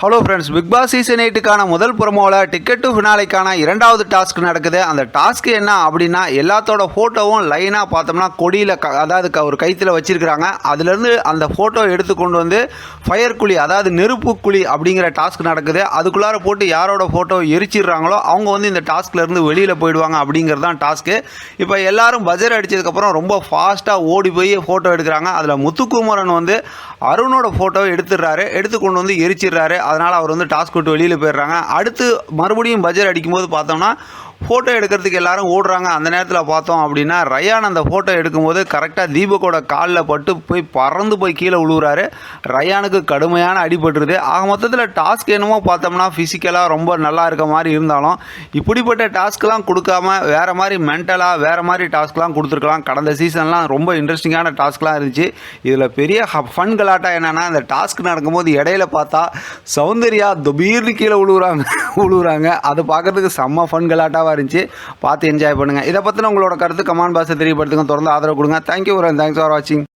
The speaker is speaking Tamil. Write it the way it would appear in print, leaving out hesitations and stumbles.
Hello friends, Bigg Boss season 8க்கான முதல் ப்ரோமோவில் டிக்கெட் டு ஃபினாலைக்கான இரண்டாவது டாஸ்க் நடக்குது. அந்த டாஸ்க் என்ன அப்படின்னா, எல்லாத்தோட ஃபோட்டோவும் லைனாக பார்த்தோம்னா கொடியில் அதாவது ஒரு கைத்தில் வச்சுருக்கிறாங்க. அதுலேருந்து அந்த ஃபோட்டோ எடுத்து கொண்டு வந்து ஃபயர் குழி, அதாவது நெருப்பு குழி அப்படிங்கிற டாஸ்க் நடக்குது. அதுக்குள்ளார போட்டு யாரோட ஃபோட்டோ எரிச்சிடுறாங்களோ அவங்க வந்து இந்த டாஸ்க்லேருந்து வெளியில் போயிடுவாங்க அப்படிங்கிறது தான் டாஸ்க்கு. இப்போ எல்லாரும் பஜர் அடித்ததுக்கப்புறம் ரொம்ப ஃபாஸ்ட்டாக ஓடி போய் ஃபோட்டோ எடுக்கிறாங்க. அதில் முத்துக்குமரன் வந்து அருணோட ஃபோட்டோவை எடுத்து கொண்டு வந்து எரிச்சிடுறாரு. அதனால் அவர் வந்து டாஸ்க் விட்டு வெளியில் போயிடுறாங்க. அடுத்து மறுபடியும் பஜர் அடிக்கும்போது பார்த்தோம்னா ஃபோட்டோ எடுக்கிறதுக்கு எல்லாரும் ஓடுறாங்க. அந்த நேரத்தில் பார்த்தோம் அப்படின்னா ரயான் அந்த ஃபோட்டோ எடுக்கும்போது கரெக்டாக தீபக்கோட காலில் பட்டு போய் பறந்து போய் கீழே விழுவுறாரு. ரயானுக்கு கடுமையான அடிபட்டுருது. ஆக மொத்தத்தில் டாஸ்க் என்னமோ பார்த்தோம்னா ஃபிசிக்கலாக ரொம்ப நல்லா இருக்க மாதிரி இருந்தாலும் இப்படிப்பட்ட டாஸ்க்லாம் கொடுக்காம வேறு மாதிரி மென்டலாக வேறு மாதிரி டாஸ்க்லாம் கொடுத்துருக்கலாம். கடந்த சீசன்லாம் ரொம்ப இன்ட்ரெஸ்டிங்கான டாஸ்க்லாம் இருந்துச்சு. இதில் பெரிய ஃபன் கலாட்டா என்னென்னா, இந்த டாஸ்க் நடக்கும்போது இடையில பார்த்தா சௌந்தர்யா திடீர்னு கீழே விழுவுறாங்க. அதை பார்க்குறதுக்கு செம்ம ஃபன் கலாட்டாக இருந்துச்சு. பார்த்து என்ஜாய் பண்ணுங்கள். இதை பற்றின உங்களோட கருத்து கமெண்ட் பாக்ஸில் தெரியப்படுத்துங்க. தொடர்ந்து ஆதரவு கொடுங்க. தேங்க்யூ ஃபார் வாட்சிங்.